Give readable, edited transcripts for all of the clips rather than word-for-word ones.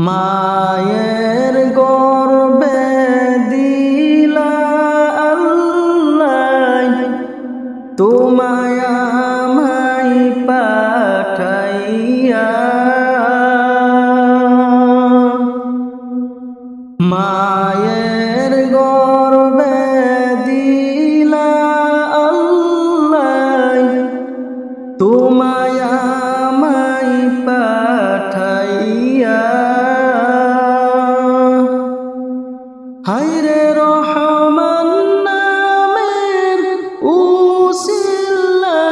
মায়ের গর্ভে দিলা আল্লাহ তোমায় আমায় পাঠাইয়া। মায়ের গর্ভে দিলা আল্লাহ তোমায় আমায় পাঠাইয়া। হায়রে রহমান নামের উসিলাতে,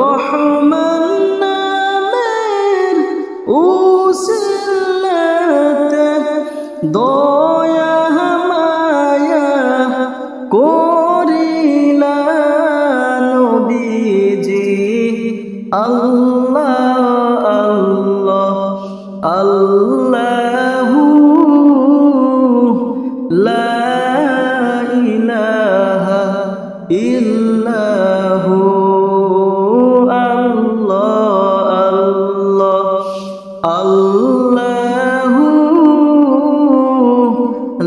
রহমান নামের উসিলাতে দয়া মায়া করিলা নবীজি। আল্লাহ আল্লাহ আল্লাহু লা ইলাহা ইল্লাহু। আল্লাহ আল্লাহ আল্লাহু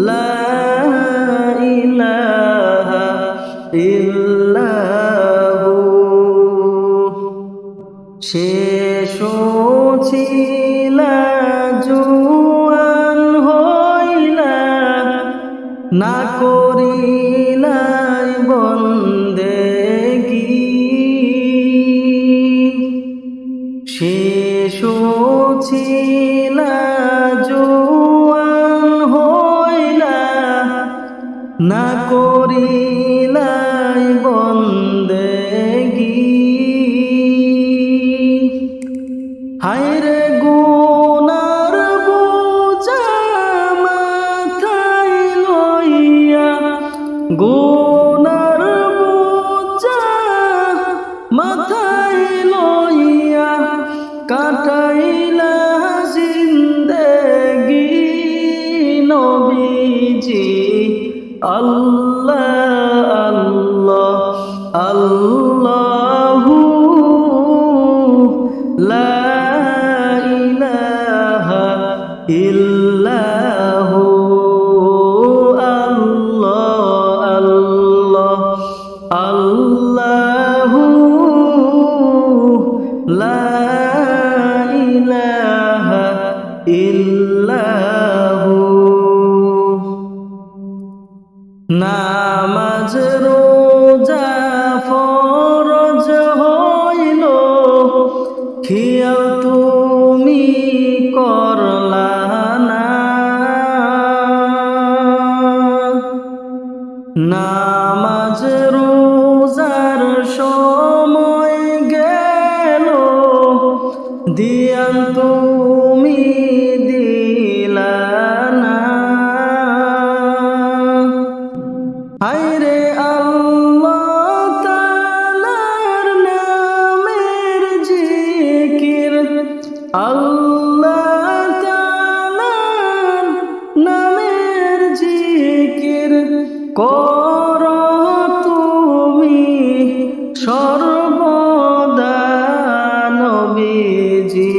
লা ইলাহা ইল্লাহু। শেষ ছিলা জুয়ান হইলা না করিলাই বন্দেগি। শেষ ছিলা জুয়ান হইলা না করিলাই বন্দেগি। হায়রে গুনার বোঝা মাথায় লইয়া, গুনার বোঝা মাথায় লইয়া কাটাইলা জিন্দেগি নবীজি। আল্লাহ আল্লাহ আল্লাহু লা ইলাহা ইল্লাহু। আল্লাহ আল্লাহ আল্লাহু লা ইলাহা ইল্লাহু। নামাজ রোজা ফরজ হইল খেয়াল তুমি করলা না। নামাজ রোজার সময় গেল দিয়ান তুমি দিলা না। হায়রে আল্লাহ তাআলার নামের জিকির, আল্লাহ তাআলার নামের জিকির কর তুমি সর্বদা নবীজি।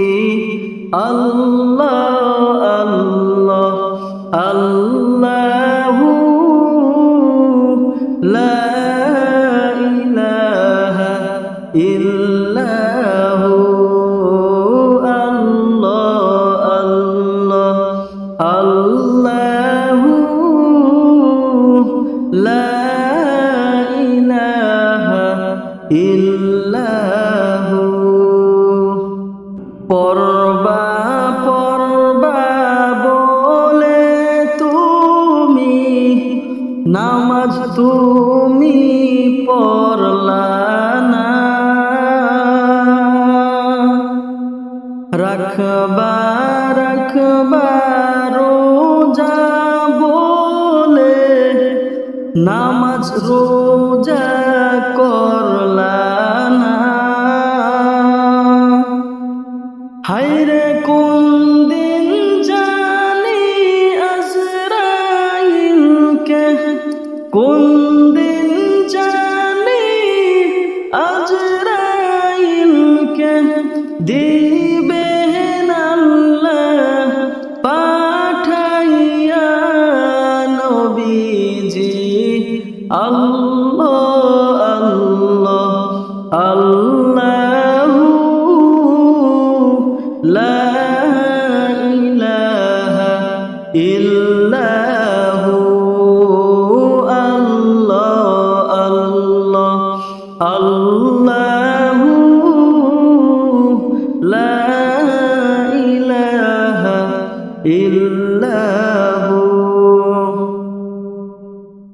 আল্লাহ আল্লাহ আল্লাহু লা ইলাহা ইল্লাহু। আল্লাহ আল্লাহ আল্লাহু লা ইলাহা ইল্লাহু। পরবা পরবা বলে তুমি নামাজ তুমি পড়লা না। রাখবা রাখবা রোজা বলে নামাজ রোজা করলা না। হায়রে কোন দিন জানি আজরাইলকে, কোন দিন জানি আজরাইলকে দিবেন আল্লাহ ইলাহা ইল্লাহু আল্লাহ আল্লাহ আল্লাহু লা ইলাহা ইল্লাহু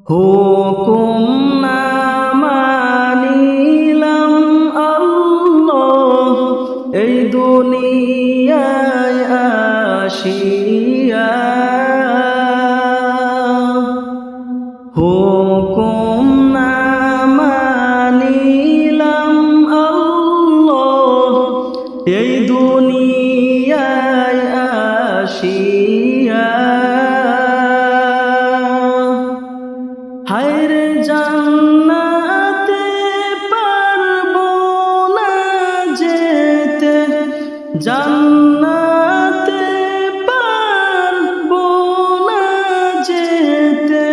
হুকুম না মানিলাম আল্লাহ এই দুনিয়ায় আসিয়া হুকুম না মানিলাম আল্লাহ এই দুনিয়ায় আসিয়া হায়রে জান্নাতে পারবো না যেতে জান্নাতে পারবো না যেতে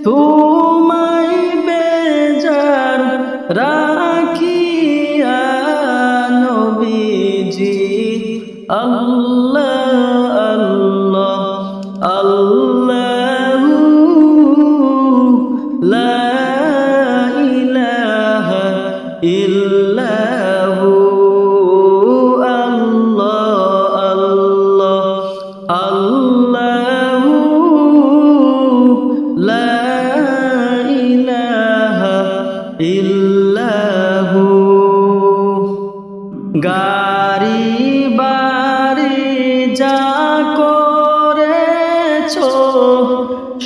তোমায় বেজার রাখিয়া নবীজি আল্লাহ আল্লাহ আল্লাহু লা ইলাহা ইল্লাহু আল্লাহ আল্লাহ আল্লাহু লা ইলাহা ইল্লাহু গাড়ি বাড়ি যা করেছো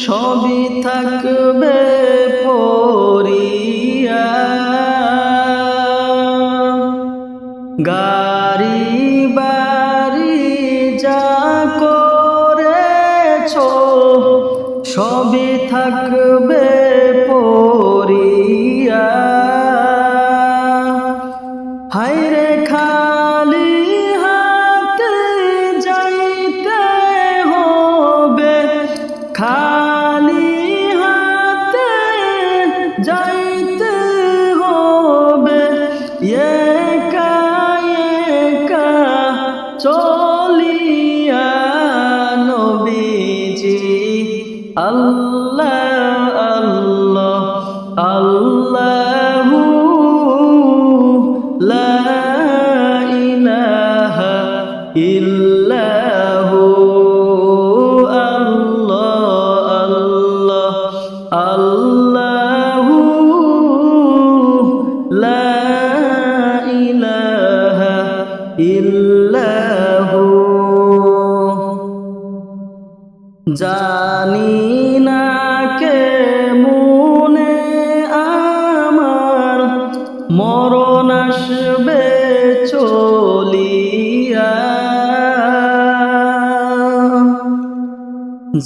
সবই থাকবে পড়িয়া গাড়ি বাড়ি যা করেছো সবই থাকবে পড়িয়া হায়রে খালি হাতে যাইতে হবে খালি হাতে যাইতে হবে একা একা চলিয়া নবীজি আল্লাহ আল্লাহ আল্লাহু লা ইলাহা ইল্লাহু আল্লাহ আল্লাহ আল্লাহু লা ইলাহা ইল্লাহু জানি না কে মনে আমার মরণ আসবে চলিয়া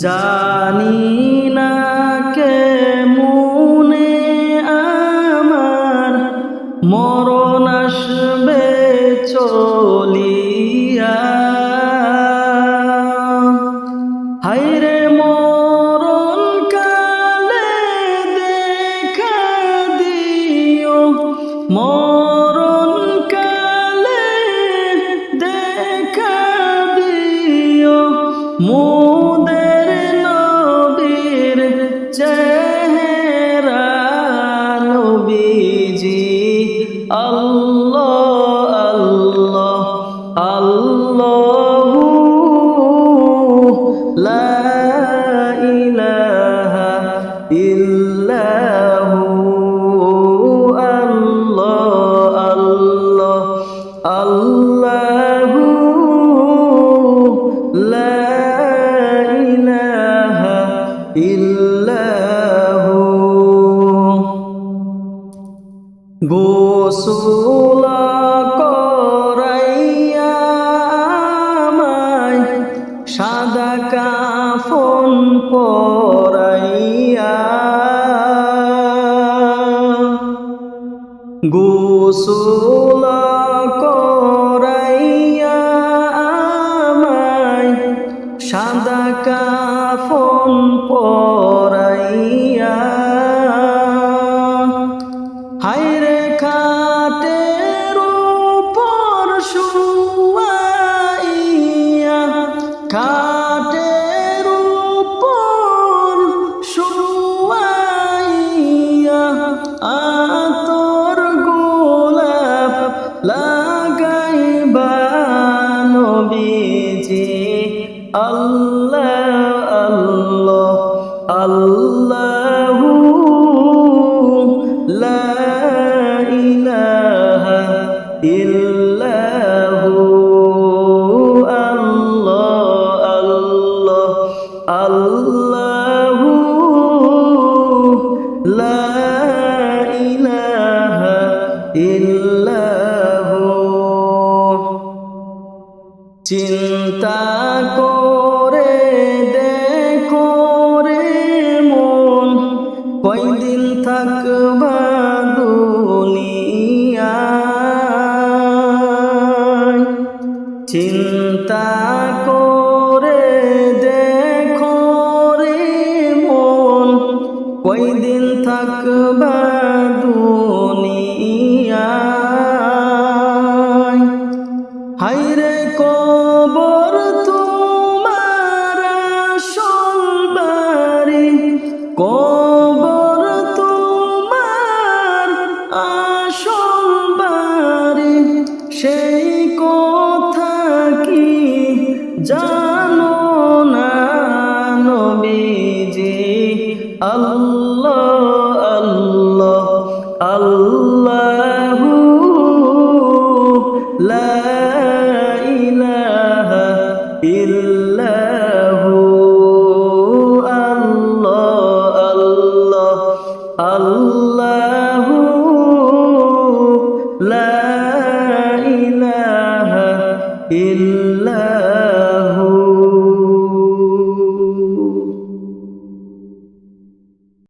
জানি না কে মনে আমার মরণ আসবে চলিয়া হায়রে মরণ কালে দেখা দিও মরণ কালে দেখা দিও মোদের নবীর চেহারা নবীজি আল্লাহ আল্লাহ আল্লাহু লা ইলাহা ইল্লাহু আল্লাহ আল্লাহ আল্লাহু লা ইলাহা ইল্লাহু গোসল করাইয়া আমায় সাদা কাফন পরাইয়া গোসল করাইয়া আমায় সাদা কাফন পরাইয়া হায়রে খাটের উপর শুয়াইয়া নবীজি আল্লাহ আল্লাহ আল্লাহু লা ইলাহা ইল্লাহু আল্লাহ আল্লাহ আল্লাহু লা ইলাহা ইল্লাহু। চিন্তা করে দেখো রে মন, কয়দিন থাকবা দুনিয়ায়। চিন্তা করে দেখো রে মন, কয়দিন থাকবা দুনিয়ায়। হায়রে কবর তোমার আসল বাড়ি, কবর তোমার আসল বাড়ি, সেই কথা কি জানো না নবীজি আল্লাহ আল্লাহ আল্লাহু লা ইলাহা ইল্লাহু আল্লাহ আল্লাহ আল্লাহু লা ইলাহা ইল্লাহু।